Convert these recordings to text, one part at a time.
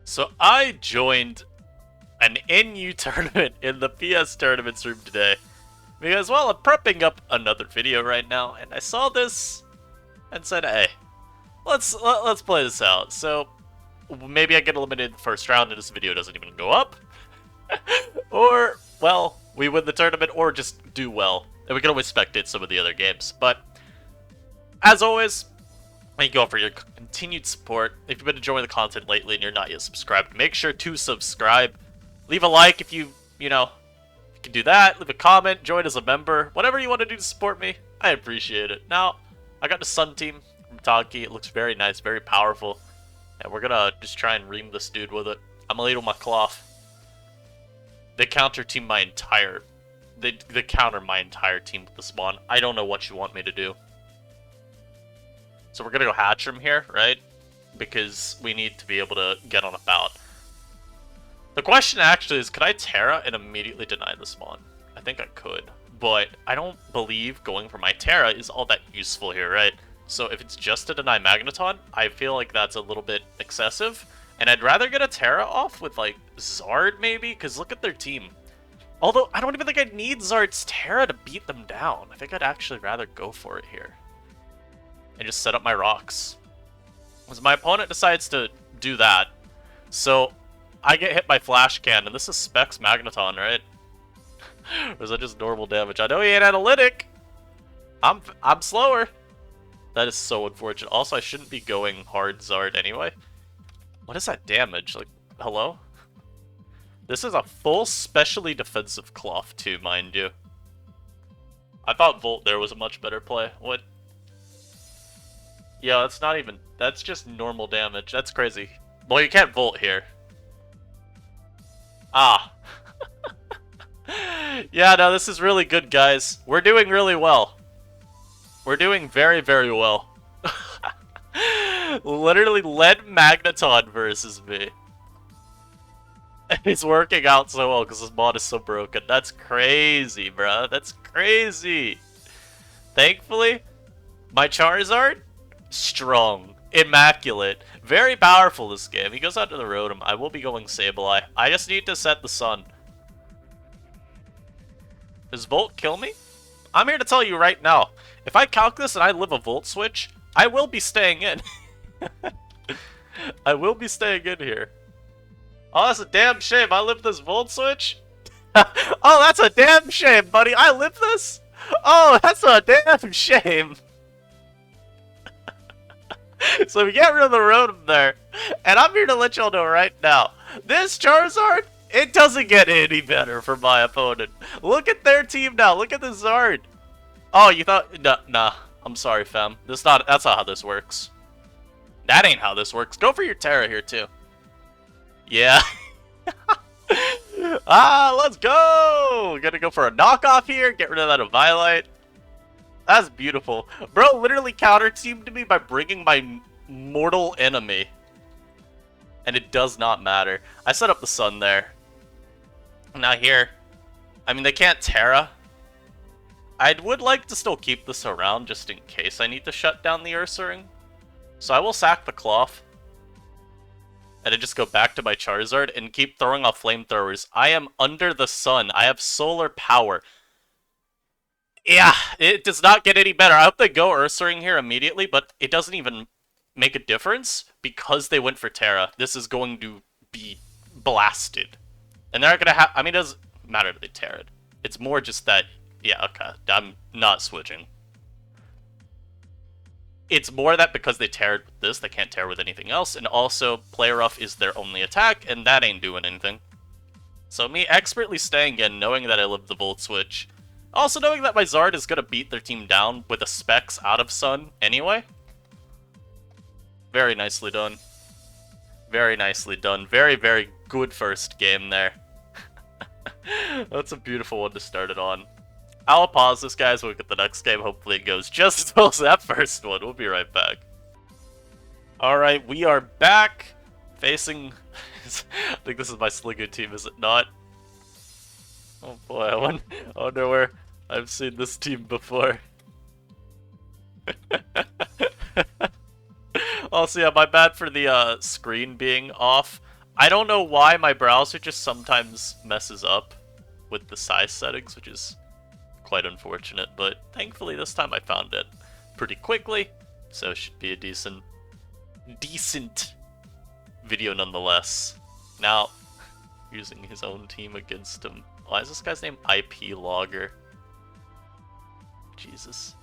So I joined an NU tournament in the PS tournaments room today because, well, I'm prepping up another video right now, and I saw this and said, "Hey, let's play this out." So maybe I get eliminated in the first round and this video doesn't even go up, or well, we win the tournament, or just do well, and we can always spectate some of the other games. But as always, thank you all for your continued support. If you've been enjoying the content lately and you're not yet subscribed, make sure to subscribe. Leave a like if you can do that. Leave a comment, join as a member. Whatever you want to do to support me, I appreciate it. Now, I got the Sun team from Togkey. It looks very nice, very powerful. And we're gonna just try and ream this dude with it. I'm gonna lead with my cloth. They counter team my entire... They counter my entire team with the spawn. I don't know what you want me to do. So we're gonna go Hatchram here, right? Because we need to be able to get on a bout. The question actually is, could I Terra and immediately deny the spawn? I think I could, but I don't believe going for my Terra is all that useful here, right? So if it's just to deny Magneton, I feel like that's a little bit excessive, and I'd rather get a Terra off with, like, Zard maybe, because look at their team. Although, I don't even think I'd need Zard's Terra to beat them down. I think I'd actually rather go for it here. And just set up my rocks. Because my opponent decides to do that. So, I get hit by Flash Cannon. This is Specs Magneton, right? Or is that just normal damage? I know he ain't analytic! I'm slower! That is so unfortunate. Also, I shouldn't be going hard Zard anyway. What is that damage? Like, hello? This is a full specially defensive cloth too, mind you. I thought Volt there was a much better play. What? Yeah, that's not even... That's just normal damage. That's crazy. Well, you can't Volt here. Ah. Yeah, no, this is really good, guys. We're doing really well. We're doing very, very well. Literally led Magneton versus me. It's working out so well because this mod is so broken. That's crazy, bro. That's crazy. Thankfully, my Charizard, strong, immaculate, very powerful this game. He goes out to the Rotom. I will be going Sableye. I just need to set the sun. Does Volt kill me? I'm here to tell you right now. If I calc this and I live a Volt switch, I will be staying in. I will be staying in here. Oh, that's a damn shame. I live this Volt switch? Oh, that's a damn shame, buddy. I live this? Oh, that's a damn shame. So we get rid of the Rotom there. And I'm here to let y'all know right now. This Charizard, it doesn't get any better for my opponent. Look at their team now. Look at the Zard. Oh, you thought... Nah. I'm sorry, fam. That's not how this works. That ain't how this works. Go for your Terra here, too. Yeah. Let's go! Gonna go for a knockoff here. Get rid of that Eviolite. That's beautiful. Bro literally counter-teamed me by bringing my mortal enemy. And it does not matter. I set up the sun there. Now here. I mean, they can't Terra. I would like to still keep this around just in case I need to shut down the Ursaring. So I will sack the cloth. And then just go back to my Charizard and keep throwing off flamethrowers. I am under the sun. I have solar power. Yeah, it does not get any better. I hope they go Ursaring here immediately, but it doesn't even make a difference because they went for Terra. This is going to be blasted. And they're not going to have... I mean, it doesn't matter that they Terra'd. It's more just that... Yeah, okay. I'm not switching. It's more that because they Terra'd with this, they can't Terra with anything else. And also, Play Rough is their only attack, and that ain't doing anything. So me expertly staying in, knowing that I live the Volt switch. Also knowing that my Zard is going to beat their team down with a Specs out of Sun anyway. Very nicely done. Very nicely done. Very, very good first game there. That's a beautiful one to start it on. I'll pause this, guys. We'll get the next game. Hopefully it goes just as well as that first one. We'll be right back. Alright, we are back. Facing... I think this is my Sliggoo team, is it not? Oh boy, I wonder where I've seen this team before. Also, yeah, my bad for the screen being off. I don't know why my browser just sometimes messes up with the size settings, which is quite unfortunate, but thankfully this time I found it pretty quickly, so it should be a decent video nonetheless. Now, using his own team against him. Why is this guy's name IP Logger? Jesus.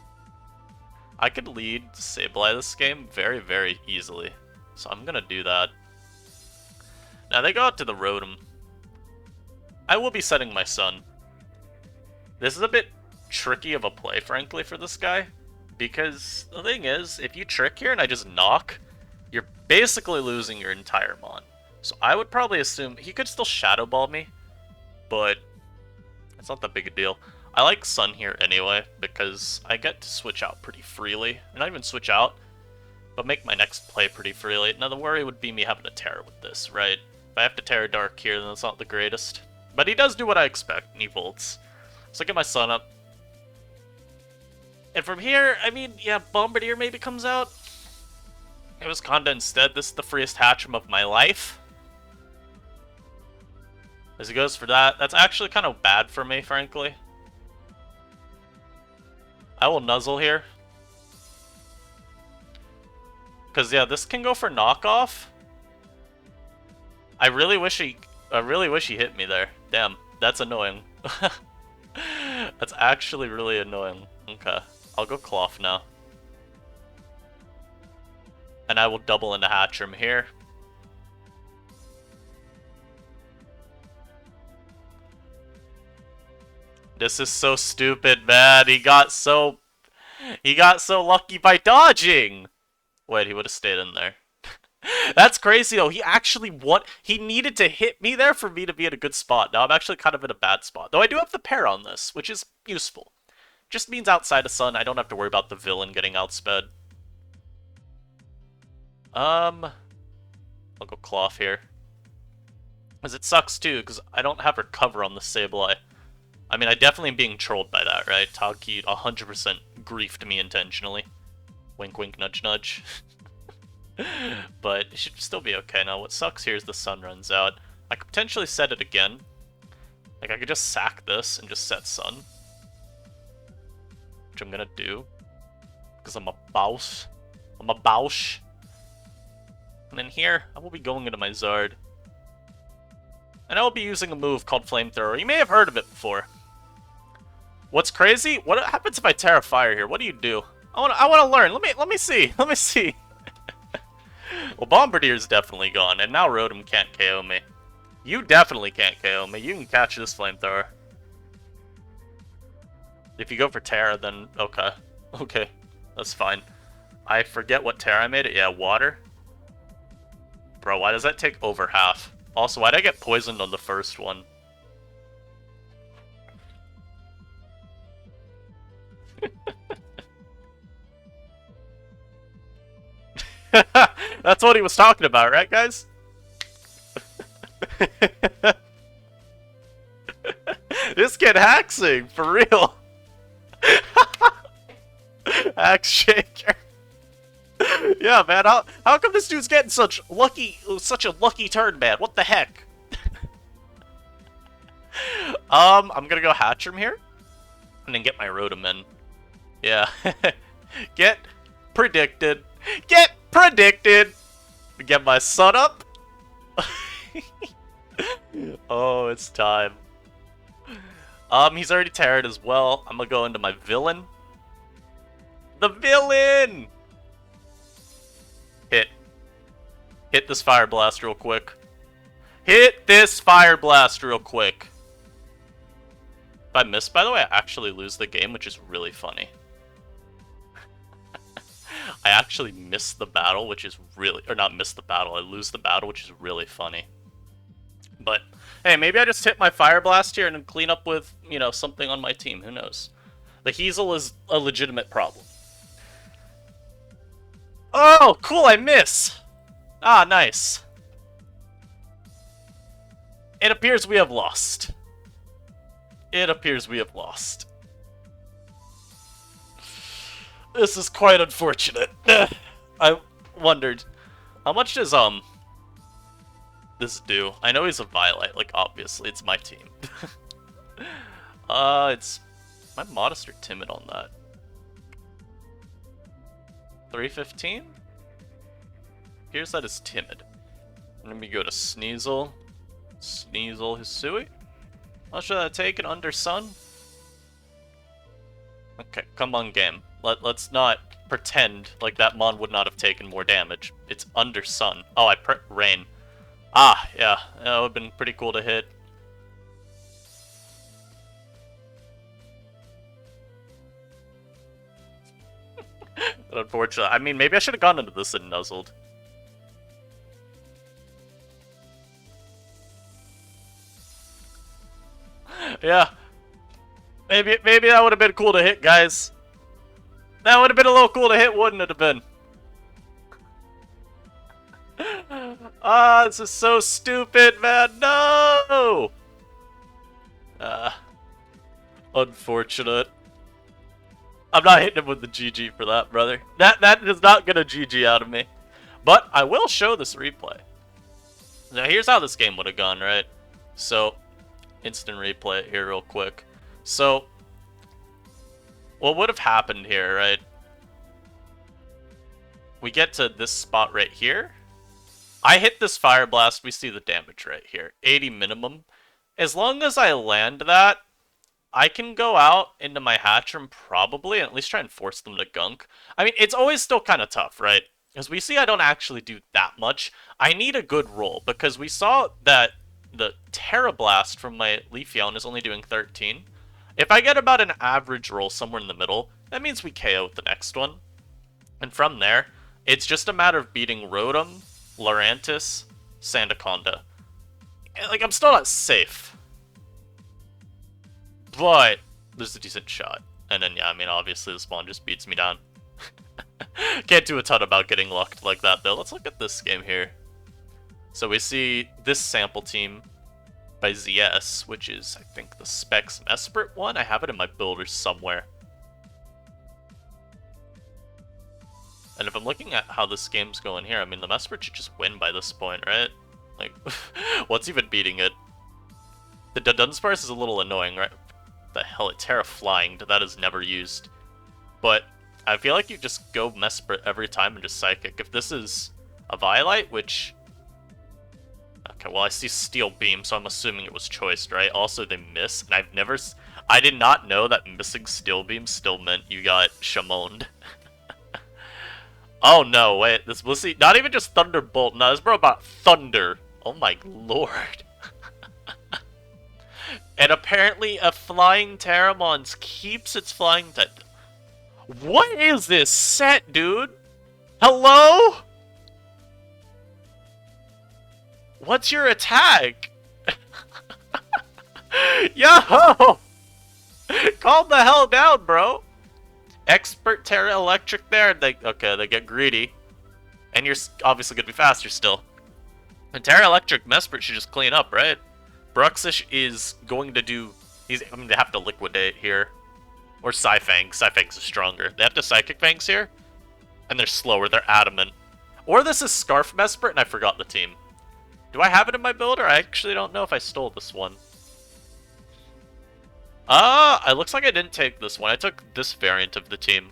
I could lead Sableye this game very, very easily, so I'm gonna do that. Now they go out to the Rotom. I will be setting my Sun. This is a bit tricky of a play, frankly, for this guy, because the thing is, if you trick here and I just knock, you're basically losing your entire Mon. So I would probably assume he could still Shadow Ball me, but it's not that big a deal. I like Sun here anyway, because I get to switch out pretty freely. And not even switch out, but make my next play pretty freely. Now the worry would be me having to Terra with this, right? If I have to Terra Dark here, then it's not the greatest. But he does do what I expect, and he volts. So I get my Sun up. And from here, I mean, yeah, Bombardier maybe comes out. It was Conda instead. This is the freest Hatcham of my life. As he goes for that, that's actually kind of bad for me, frankly. I will Nuzzle here. Because, yeah, this can go for knockoff. I really wish he hit me there. Damn, that's annoying. That's actually really annoying. Okay, I'll go Cloth now. And I will double into Hatcham here. This is so stupid, man. He got so lucky by dodging. Wait, he would have stayed in there. That's crazy though. He actually he needed to hit me there for me to be in a good spot. Now I'm actually kind of in a bad spot. Though I do have the pair on this, which is useful. Just means outside of Sun, I don't have to worry about the villain getting outsped. I'll go Cloth here. Because it sucks too, because I don't have Recover on the Sableye. I mean, I definitely am being trolled by that, right? Togkey 100% griefed me intentionally. Wink, wink, nudge, nudge. But it should still be okay. Now, what sucks here is the Sun runs out. I could potentially set it again. Like, I could just sack this and just set Sun. Which I'm gonna do. Because I'm a boss. I'm a Bausch. And then here, I will be going into my Zard. And I will be using a move called Flamethrower. You may have heard of it before. What's crazy? What happens if I Terra Fire here? What do you do? I want to learn. Let me see. Let me see. Well, Bombardier's definitely gone, and now Rotom can't KO me. You definitely can't KO me. You can catch this Flamethrower. If you go for Terra, then okay. Okay, that's fine. I forget what Terra I made it. Yeah, Water. Bro, why does that take over half? Also, why did I get poisoned on the first one? That's what he was talking about, right, guys? This kid hacksing, for real. Axe Shaker. Yeah, man, how come this dude's getting such a lucky turn, man? What the heck? I'm gonna go Hatcham here, and then get my Rotom in. Yeah. Get predicted. Get predicted! Get my Sun up. Oh, it's time. He's already Terra'd as well. I'm gonna go into my villain. The villain! Hit this Fire Blast real quick. Hit this Fire Blast real quick. If I miss, by the way, I actually lose the game, which is really funny. I actually miss the battle, which is really... Or not miss the battle, I lose the battle, which is really funny. But, hey, maybe I just hit my Fire Blast here and then clean up with, you know, something on my team. Who knows? The Hazel is a legitimate problem. Oh, cool, I miss! Ah, nice. It appears we have lost. It appears we have lost. This is quite unfortunate. I wondered, how much does this do? I know he's a Violet, like, obviously, it's my team. It's... Am I modest or timid on that? 315? Here's that as timid. Let me go to Sneasel. Sneasel Hisui? How should I take it under Sun? Okay, come on, game. Let's not pretend like that Mon would not have taken more damage. It's under Sun. Oh, Rain. Ah, yeah. That would have been pretty cool to hit. But unfortunately, I mean, maybe I should have gone into this and nuzzled. Yeah. Maybe that would have been cool to hit, guys. That would have been a little cool to hit, wouldn't it have been? Ah, this is so stupid, man. No! Unfortunate. I'm not hitting him with the GG for that, brother. That is not gonna GG out of me. But I will show this replay. Now, here's how this game would have gone, right? So, instant replay it here real quick. So, what would have happened here, right? We get to this spot right here. I hit this Fire Blast, we see the damage right here. 80 minimum. As long as I land that, I can go out into my Hatchrim probably, and at least try and force them to gunk. I mean, it's always still kind of tough, right? As we see, I don't actually do that much. I need a good roll, because we saw that the Terra Blast from my Leafeon is only doing 13. If I get about an average roll somewhere in the middle, that means we KO the next one. And from there, it's just a matter of beating Rotom, Lurantis, Sandaconda. Like, I'm still not safe. But there's a decent shot. And then, yeah, I mean, obviously the spawn just beats me down. Can't do a ton about getting lucked like that, though. Let's look at this game here. So we see this sample team by ZS, which is, I think, the Specs Mesprit one. I have it in my builders somewhere. And if I'm looking at how this game's going here, I mean, the Mesprit should just win by this point, right? Like, what's even beating it? The Dunsparce is a little annoying, right? The hell, it Terra Flying, that is never used. But I feel like you just go Mesprit every time and just Psychic. If this is a Violite, which... Okay, well, I see Steel Beam, so I'm assuming it was choiced, right? Also, they miss, and I did not know that missing Steel Beam still meant you got shamoned. Oh no, wait, we'll see, not even just Thunderbolt, no, this bro about Thunder. Oh my lord. And apparently a Flying Terramons keeps its flying type. What is this set, dude? Hello? What's your attack? Yo! Calm the hell down, bro. Expert Terra Electric there. Okay, they get greedy. And you're obviously going to be faster still. And Terra Electric Mesprit should just clean up, right? Bruxish is going to do... they have to Liquidate here. Or Psyfang. Psyfang's is stronger. They have to Psychic Fangs here. And they're slower. They're adamant. Or this is Scarf Mesprit, and I forgot the team. Do I have it in my builder? I actually don't know if I stole this one. It looks like I didn't take this one. I took this variant of the team.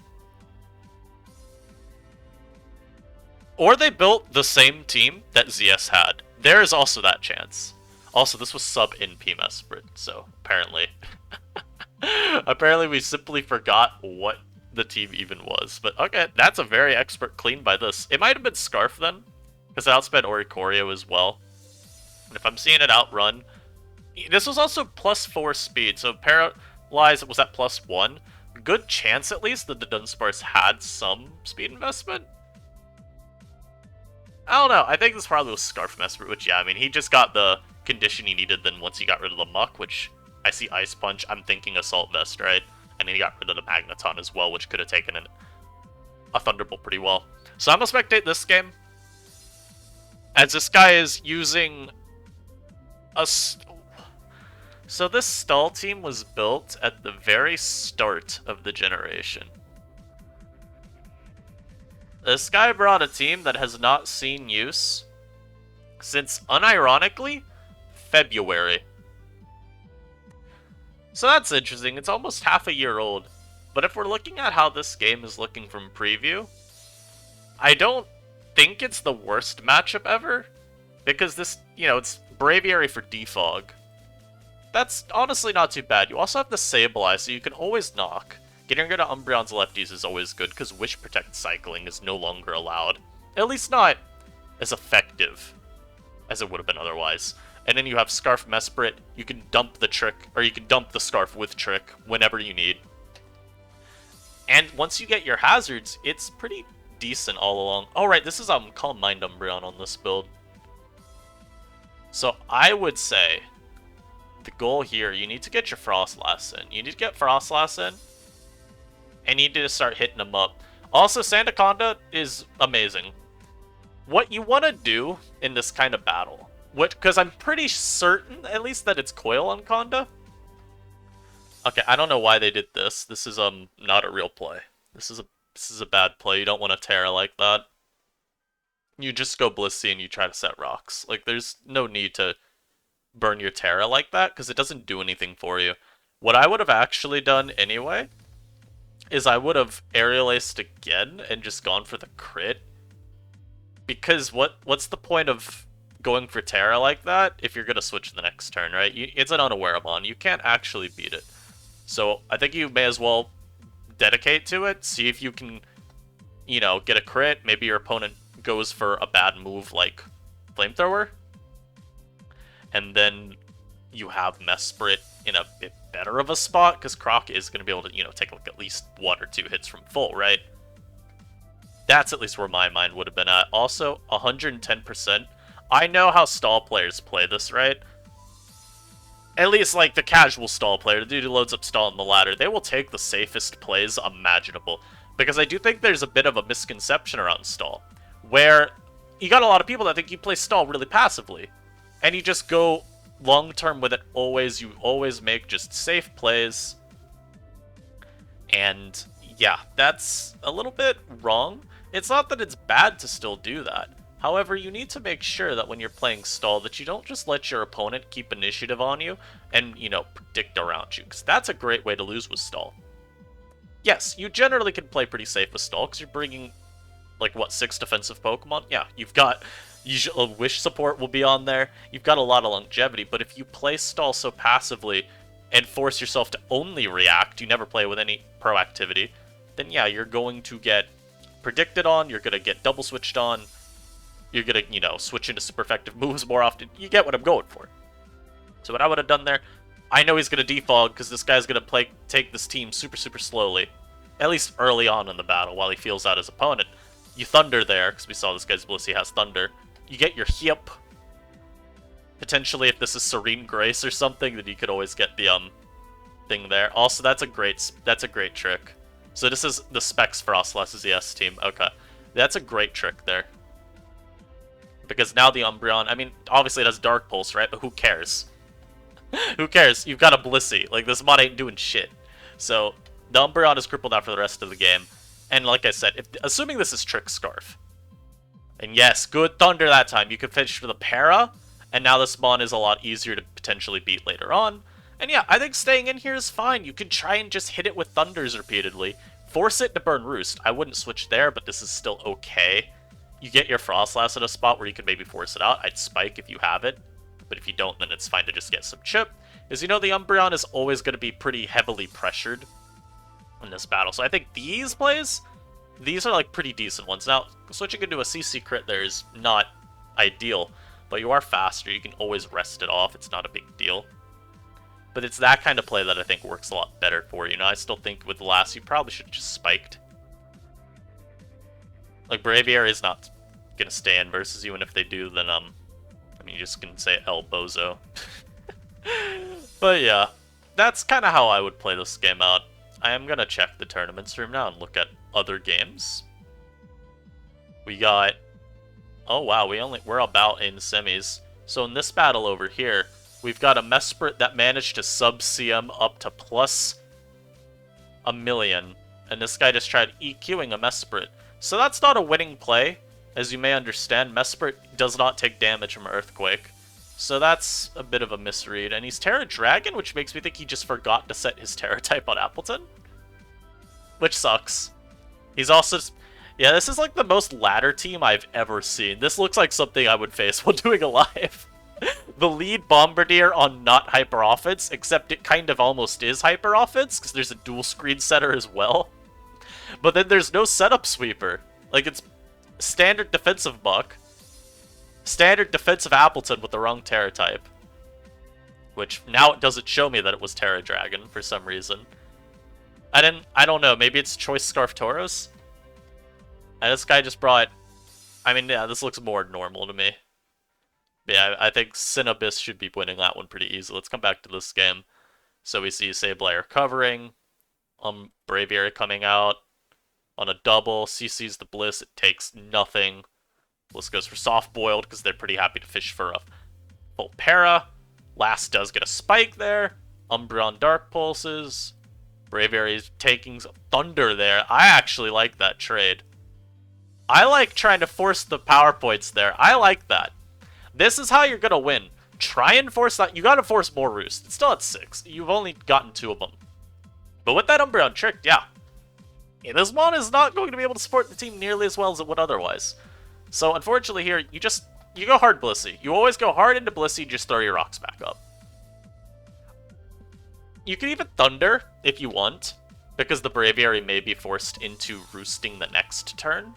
Or they built the same team that ZS had. There is also that chance. Also, this was sub-NP Mesprit, so apparently... apparently we simply forgot what the team even was. But okay, that's a very expert clean by this. It might have been Scarf then, because I outsped Oricorio as well. And if I'm seeing it outrun... This was also +4 speed, so Paralyze was at +1. Good chance, at least, that the Dunsparce had some speed investment. I don't know. I think this probably was Scarf Mesprit, which, yeah, I mean, he just got the condition he needed then once he got rid of the Muck, which I see Ice Punch. I'm thinking Assault Vest, right? And then he got rid of the Magneton as well, which could have taken a Thunderbolt pretty well. So I'm going to spectate this game, as this guy is using a... So this stall team was built at the very start of the generation. This guy brought a team that has not seen use since, unironically, February. So that's interesting. It's almost half a year old. But if we're looking at how this game is looking from preview, I don't think it's the worst matchup ever. Because this, it's Braviary for Defog. That's honestly not too bad. You also have the Sableye, so you can always knock. Getting rid of Umbreon's lefties is always good, because Wish Protect cycling is no longer allowed. At least not as effective as it would have been otherwise. And then you have Scarf Mesprit. You can dump the Trick, or you can dump the Scarf with Trick whenever you need. And once you get your hazards, it's pretty decent all along. Oh, right, this is Calm Mind Umbreon on this build. So I would say the goal here, you need to get your Frostlass in. You need to get Frostlass in, and you need to start hitting them up. Also, Sandaconda is amazing. What you want to do in this kind of battle, because I'm pretty certain, at least, that it's Coil on Conda. Okay, I don't know why they did this. This is not a real play. This is a bad play. You don't want to Terra like that. You just go Blissey and you try to set rocks. Like, there's no need to burn your Terra like that, because it doesn't do anything for you. What I would have actually done anyway is I would have Aerial Aced again and just gone for the crit. Because what's the point of going for Terra like that if you're going to switch the next turn, right? It's an Unawareabon. You can't actually beat it. So I think you may as well dedicate to it. See if you can, get a crit. Maybe your opponent goes for a bad move like Flamethrower. And then you have Mesprit in a bit better of a spot, because Croc is going to be able to, take like at least 1 or 2 hits from full, right? That's at least where my mind would have been at. Also, 110%. I know how stall players play this, right? At least, like, the casual stall player, the dude who loads up stall on the ladder, they will take the safest plays imaginable. Because I do think there's a bit of a misconception around stall, where you got a lot of people that think you play stall really passively, and you just go long-term with it always. You always make just safe plays, and yeah, that's a little bit wrong. It's not that it's bad to still do that. However, you need to make sure that when you're playing stall that you don't just let your opponent keep initiative on you and, predict around you, because that's a great way to lose with stall. Yes, you generally can play pretty safe with stall, because you're bringing, like, what, 6 defensive Pokemon? Yeah, you've got... Usually, Wish support will be on there. You've got a lot of longevity, but if you play stall so passively and force yourself to only react, you never play with any proactivity, then yeah, you're going to get predicted on, you're going to get double switched on, you're going to, switch into super effective moves more often. You get what I'm going for. So what I would have done there, I know he's going to defog, because this guy's going to take this team super, super slowly, at least early on in the battle, while he feels out his opponent. You Thunder there, because we saw this guy's Blissey has Thunder. You get your Hip. Potentially, if this is Serene Grace or something, then you could always get the thing there. Also, that's a great trick. So this is the Specs Frostlass is the S team. Okay, that's a great trick there. Because now the Umbreon, I mean, obviously it has Dark Pulse, right? But who cares? Who cares? You've got a Blissey. Like, this mod ain't doing shit. So the Umbreon is crippled out for the rest of the game. And like I said, assuming this is Trick Scarf. And yes, good Thunder that time. You can finish with a Para, and now this Mon is a lot easier to potentially beat later on. And yeah, I think staying in here is fine. You can try and just hit it with Thunders repeatedly. Force it to burn Roost. I wouldn't switch there, but this is still okay. You get your Frostlass at a spot where you can maybe force it out. I'd Spike if you have it, but if you don't, then it's fine to just get some Chip. Because the Umbreon is always going to be pretty heavily pressured in this battle. So I think these plays, these are like pretty decent ones. Now, switching into a CC crit there is not ideal, but you are faster. You can always rest it off. It's not a big deal. But it's that kind of play that I think works a lot better for you. I still think with the last, you probably should have just spiked. Like, Braviary is not going to stay in versus you, and if they do, then, I mean, you just can say El Bozo. But yeah, that's kind of how I would play this game out. I am going to check the tournaments room now and look at other games. We got... Oh wow, we're about in semis. So in this battle over here, we've got a Mesprit that managed to sub-CM up to plus 1,000,000. And this guy just tried EQing a Mesprit. So that's not a winning play, As you may understand, Mesprit does not take damage from Earthquake. So that's a bit of a misread. And he's Terra Dragon, which makes me think he just forgot to set his Terra type on Appleton. Which sucks. He's also... Yeah, this is like the most ladder team I've ever seen. This looks like something I would face while doing a live. The lead Bombardier on not Hyper Offense, except it kind of almost is Hyper Offense, because there's a dual screen setter as well. But then there's no setup sweeper. Like, it's standard defensive Buck, standard defensive Appleton with the wrong Terra type. Which, now it doesn't show me that it was Terra Dragon for some reason. I don't know, maybe it's Choice Scarf Tauros? And this guy just brought... I mean, yeah, this looks more normal to me. But yeah, I think Cinnabis should be winning that one pretty easily. Let's come back to this game. So we see Sableye recovering, Braviary coming out on a double, CC's the Bliss, it takes nothing. Bliss goes for soft boiled because they're pretty happy to fish for a full para. Last does get a spike there. Umbreon Dark Pulses. Braviary's taking Thunder there. I actually like that trade. I like trying to force the power points there. I like that. This is how you're gonna win. Try and force that. You gotta force more Roost. It's still at 6. You've only gotten 2 of them. But with that Umbreon trick, yeah. This mon is not going to be able to support the team nearly as well as it would otherwise. So unfortunately here, you go hard Blissey. You always go hard into Blissey, just throw your rocks back up. You can even Thunder if you want, because the Braviary may be forced into roosting the next turn,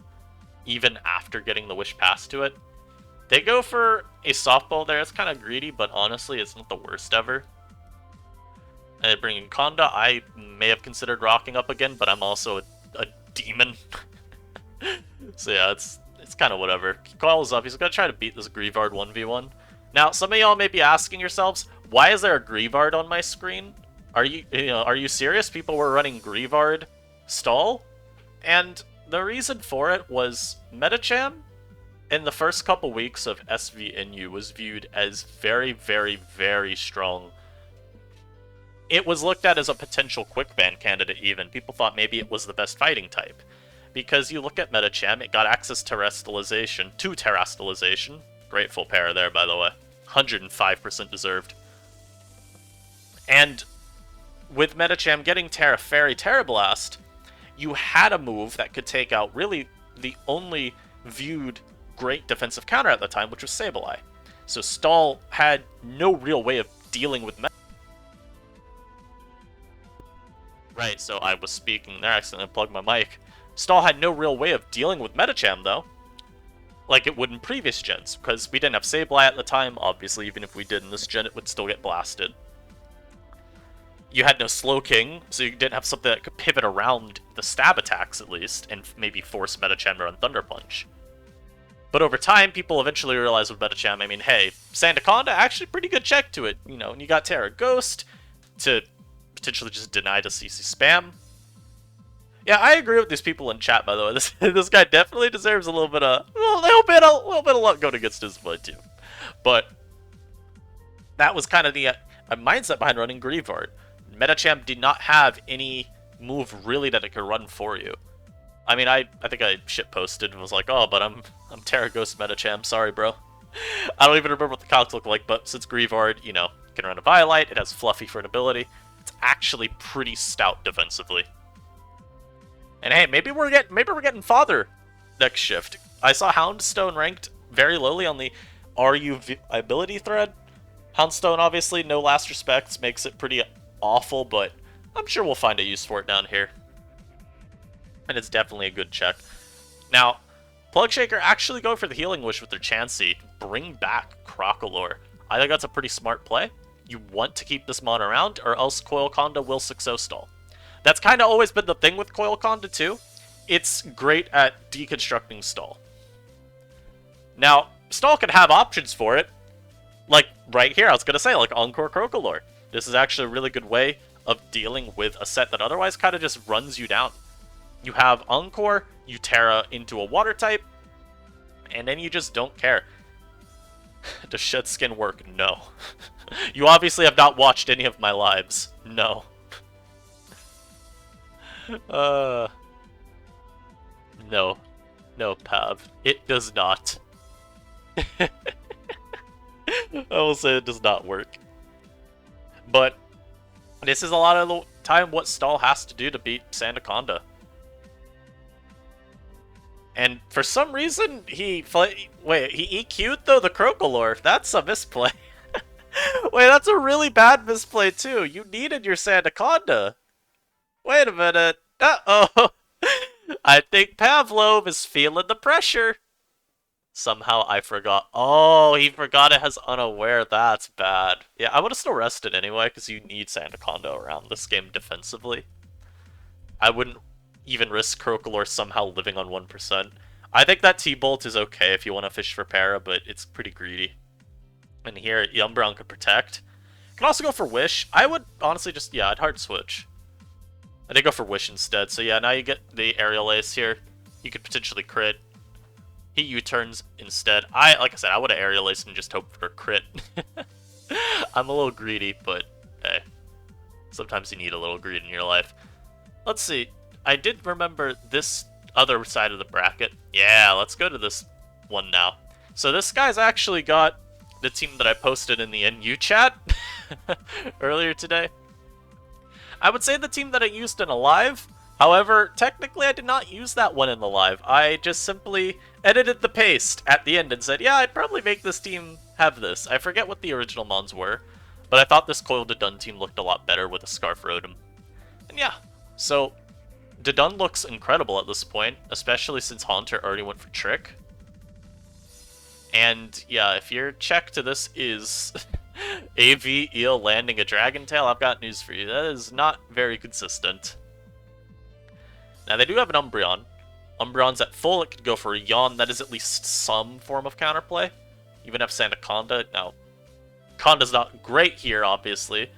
even after getting the Wish Pass to it. They go for a softball there. It's kind of greedy, but honestly, it's not the worst ever. And they bring in Conda. I may have considered rocking up again, but I'm also a demon. So yeah, it's kind of whatever. He calls up. He's going to try to beat this Greavard 1v1. Now, some of y'all may be asking yourselves, why is there a Greavard on my screen? Are you serious? People were running Greavard stall? And the reason for it was Metacham in the first couple weeks of SVNU was viewed as very, very, very strong. It was looked at as a potential quick ban candidate even. People thought maybe it was the best fighting type. Because you look at Metacham, it got access to Terastallization. Great full pair there, by the way. 105% deserved. And with Metacham getting Terra Fairy Terra Blast, you had a move that could take out really the only viewed great defensive counter at the time, which was Sableye. So Stall had no real way of dealing with Metacham. Right, so I was speaking there, I accidentally plugged my mic. Stall had no real way of dealing with Metacham, though. Like it would in previous gens, because we didn't have Sableye at the time. Obviously, even if we did in this gen, it would still get blasted. You had no Slowking, so you didn't have something that could pivot around the stab attacks, at least, and maybe force Metacham to run Thunder Punch. But over time, people eventually realized with Metacham, I mean, hey, Sandaconda, actually pretty good check to it, you know, and you got Terra Ghost to potentially just deny to CC spam. Yeah, I agree with these people in chat, by the way. This guy definitely deserves a little bit of luck going against his play too. But that was kind of the mindset behind running Greavard. Metacham did not have any move really that it could run for you. I mean, I think I shitposted and was like, oh, but I'm Terra Ghost Metacham. Sorry, bro. I don't even remember what the calcs look like, but since Greavard, you know, can run a Violite, it has Fluffy for an ability. It's actually pretty stout defensively. And hey, maybe we're getting Father next shift. I saw Houndstone ranked very lowly on the RU ability thread. Houndstone, obviously, no last respects, makes it pretty awful, but I'm sure we'll find a use for it down here. And it's definitely a good check. Now, Plugshaker actually go for the Healing Wish with their Chansey. Bring back Crocolore. I think that's a pretty smart play. You want to keep this mon around, or else Coil Conda will success stall. That's kind of always been the thing with Coil Conda too. It's great at deconstructing stall. Now, stall can have options for it. Like right here, I was going to say, like Encore Crocolore. This is actually a really good way of dealing with a set that otherwise kind of just runs you down. You have Encore, you Terra into a water type, and then you just don't care. Does Shed Skin work? No. You obviously have not watched any of my lives. No. No. No, Pav. It does not. I will say it does not work. But this is a lot of the time what Stall has to do to beat Sandaconda. And for some reason, he EQ'd though the Crocolore. That's a misplay. Wait, that's a really bad misplay too. You needed your Sandaconda. Wait a minute. Uh-oh. I think Pavlov is feeling the pressure. Somehow I forgot. Oh, he forgot it has unaware. That's bad. Yeah, I would have still rested anyway, because you need Sandaconda around this game defensively. I wouldn't even risk Crocolore somehow living on 1%. I think that T-Bolt is okay if you want to fish for Para, but it's pretty greedy. And here, Umbreon could protect. Can also go for Wish. I would honestly just, yeah, I'd hard switch. I did go for Wish instead, so yeah, now you get the Aerial Ace here. You could potentially crit. He U-turns instead. Like I said, I would have Aerial Ace and just hoped for a crit. I'm a little greedy, but hey, sometimes you need a little greed in your life. Let's see. I did remember this other side of the bracket. Yeah, let's go to this one now. So this guy's actually got the team that I posted in the NU chat earlier today. I would say the team that I used in a live. However, technically I did not use that one in the live. I just simply edited the paste at the end and said, yeah, I'd probably make this team have this. I forget what the original mons were, but I thought this Coil Dodun team looked a lot better with a Scarf Rotom. And yeah, so Dodun looks incredible at this point, especially since Haunter already went for Trick. And yeah, if your check to this is AV Eel landing a Dragon Tail, I've got news for you. That is not very consistent. Now, they do have an Umbreon. Umbreon's at full, it could go for a Yawn. That is at least some form of counterplay. Even if Sandaconda. Now, Conda's not great here, obviously,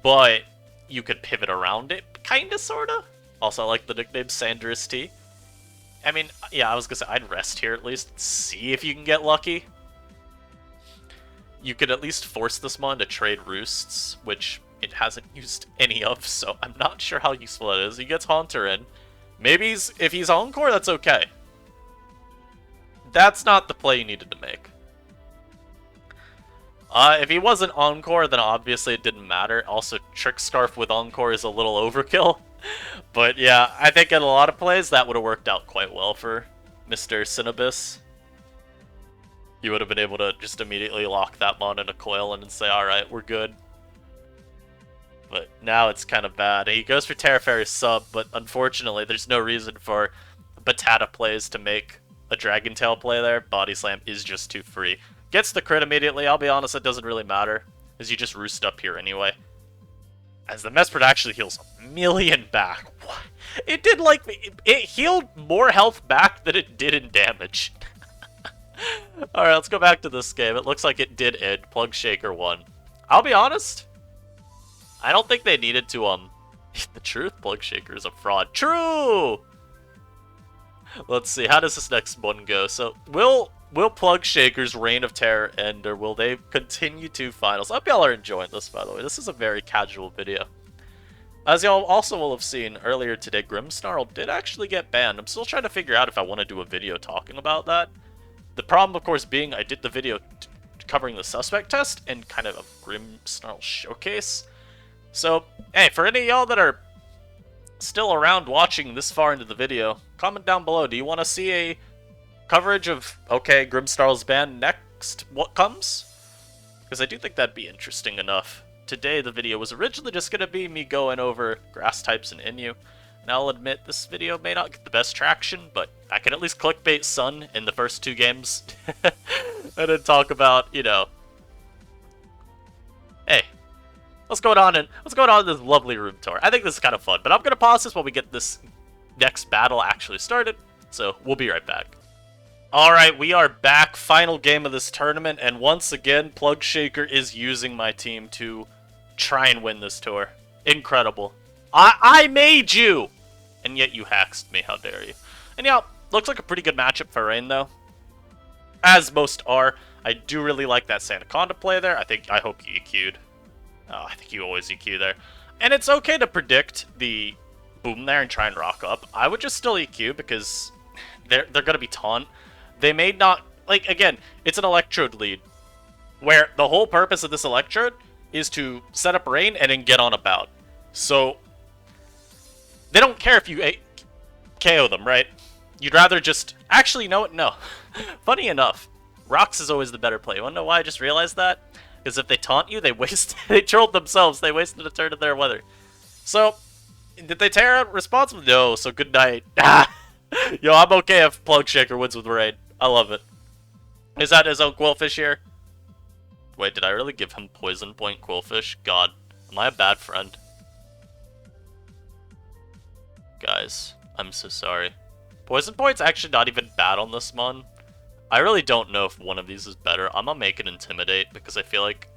but you could pivot around it, kinda, sorta. Also, I like the nickname Sandris T. I mean, yeah, I was gonna say, I'd rest here at least, see if you can get lucky. You could at least force this mon to trade Roosts, which it hasn't used any of, so I'm not sure how useful it is. He gets Haunter in. Maybe if he's Encore, that's okay. That's not the play you needed to make. If he wasn't Encore, then obviously it didn't matter. Also, Trick Scarf with Encore is a little overkill. But yeah, I think in a lot of plays, that would have worked out quite well for Mr. Cinnabis. You would have been able to just immediately lock that mon in a coil and say, alright, we're good. But now it's kind of bad. He goes for Terra Fairy sub, but unfortunately there's no reason for Batata plays to make a Dragon Tail play there. Body Slam is just too free. Gets the crit immediately. I'll be honest, it doesn't really matter, as you just roost up here anyway. As the Mesprit actually heals a million back. What? It did like... It healed more health back than it did in damage. Alright, let's go back to this game. It looks like it did end. Plug Shaker won. I'll be honest, I don't think they needed to, the truth, Plug Shaker is a fraud. True! Let's see, how does this next one go? So, will Plug Shaker's Reign of Terror end, or will they continue to finals? I hope y'all are enjoying this, by the way. This is a very casual video. As y'all also will have seen earlier today, Grimmsnarl did actually get banned. I'm still trying to figure out if I want to do a video talking about that. The problem, of course, being I did the video covering the suspect test and kind of a Grimmsnarl showcase. So, hey, for any of y'all that are still around watching this far into the video, comment down below. Do you want to see a coverage of, okay, Grimmsnarl's banned next? What comes? Because I do think that'd be interesting enough. Today, the video was originally just going to be me going over grass types and Inu. And I'll admit, this video may not get the best traction, but I can at least clickbait Sun in the first 2 games. And then talk about, you know, hey, what's going on in this lovely room tour. I think this is kind of fun, but I'm going to pause this while we get this next battle actually started. So we'll be right back. Alright, we are back. Final game of this tournament, and once again, Plug Shaker is using my team to try and win this tour. Incredible. I made you! And yet you haxed me, how dare you. And yeah, looks like a pretty good matchup for Rain, though. As most are. I do really like that Sandaconda play there. I hope you EQ'd. Oh, I think you always EQ there. And it's okay to predict the boom there and try and rock up. I would just still EQ because they're gonna be taunt. They may not, like, again, it's an Electrode lead, where the whole purpose of this Electrode is to set up Rain and then get on a bout. So, they don't care if you KO them, right? You'd rather just... Actually, no. Funny enough, Rocks is always the better play. You wanna know why I just realized that? Because if they taunt you, they trolled themselves. They wasted a turn of their weather. So, did they tear out responsible? No, so good night. Yo, I'm okay if Plug Shaker wins with Rain. I love it. Is that his own Quillfish here? Wait, did I really give him Poison Point Quillfish? God, am I a bad friend? Guys, I'm so sorry. Poison Point's actually not even bad on this mon. I really don't know if one of these is better. I'm gonna make it Intimidate because I feel like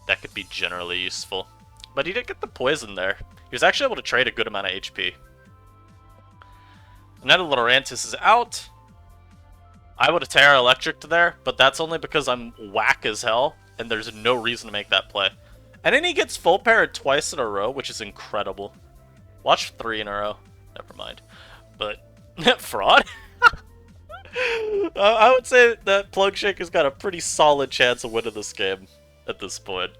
that could be generally useful. But he did get the poison there. He was actually able to trade a good amount of HP. Now the Lurantis is out. I would have Terra Electric to there, but that's only because I'm whack as hell, and there's no reason to make that play. And then he gets full parried twice in a row, which is incredible. Watch 3 in a row. Never mind. But, fraud? I would say that Plug Shaker's got a pretty solid chance of winning this game at this point.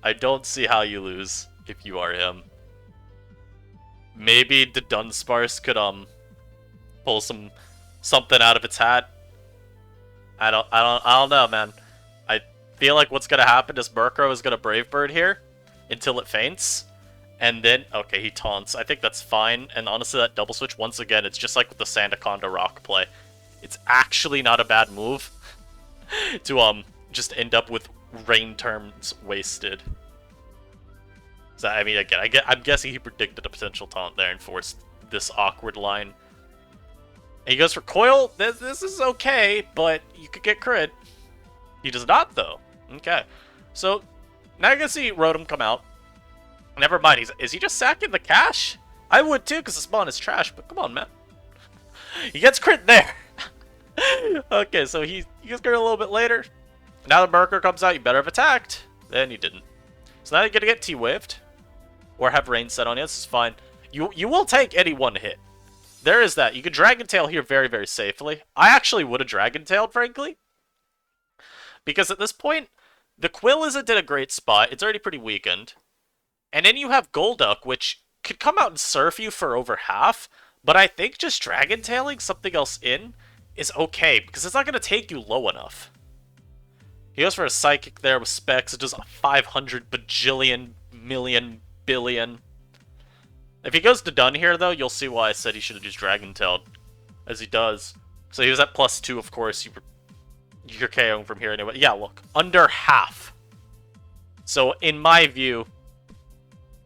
I don't see how you lose if you are him. Maybe the Dunsparce could pull something out of its hat. I don't know, man. I feel like what's gonna happen is Murkrow is gonna Brave Bird here until it faints. And then, okay, he taunts. I think that's fine. And honestly, that double switch, once again, it's just like with the Sandaconda Rock play. It's actually not a bad move to just end up with Rain turns wasted. So, I mean, again, I'm guessing he predicted a potential taunt there and forced this awkward line. And he goes for Coil. This is okay, but you could get crit. He does not, though. Okay. So, now you're going to see Rotom come out. Never mind. Is he just sacking the cash? I would, too, because the spawn is trash, but come on, man. He gets crit there. Okay, so he gets crit a little bit later. Now the Murkrow comes out. You better have attacked. Then you didn't. So now you're going to get T-Waved. Or have Rain set on you. This is fine. You will take any one hit. There is that. You can Dragon Tail here very, very safely. I actually would have Dragon Tailed, frankly. Because at this point, the Quill isn't in a great spot. It's already pretty weakened. And then you have Golduck, which could come out and surf you for over half. But I think just Dragon Tailing something else in is okay. Because it's not going to take you low enough. He goes for a Psychic there with Specs. It does a 500 bajillion million billion. If he goes to Dun here, though, you'll see why I said he should have just Dragon Tailed. As he does. So he was at +2, of course. You're KOing from here anyway. Yeah, look. Under half. So, in my view,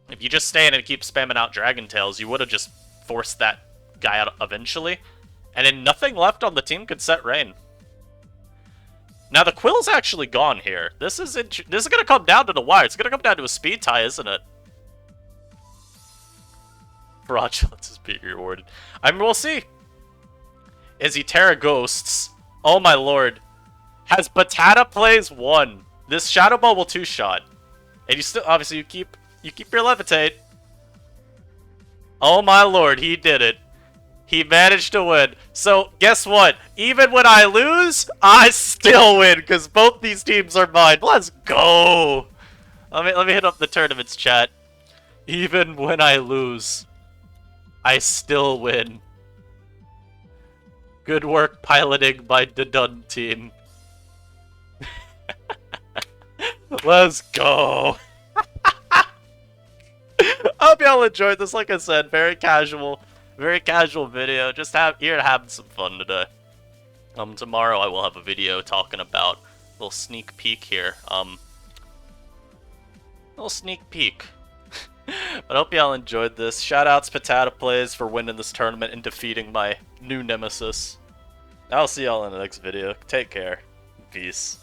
if you just stay in and keep spamming out Dragon Tails, you would have just forced that guy out eventually. And then nothing left on the team could set Rain. Now, the Quill's actually gone here. This is going to come down to the wire. It's going to come down to a speed tie, isn't it? Fraudulence is being rewarded. I mean, we'll see. Is he Terra Ghosts? Oh my lord. Has Batata plays 1. This Shadow Ball will 2-shot. And you still, obviously, you keep your Levitate. Oh my lord, he did it. He managed to win. So, guess what? Even when I lose, I still win, because both these teams are mine. Let's go! Let me hit up the tournaments chat. Even when I lose, I still win. Good work piloting by the Dun team. Let's go! Hope y'all enjoyed this. Like I said, very casual video. Just here having some fun today. Tomorrow I will have a video talking about a little sneak peek here. Little sneak peek. But I hope y'all enjoyed this. Shoutouts Patata Plays for winning this tournament and defeating my new nemesis. I'll see y'all in the next video. Take care. Peace.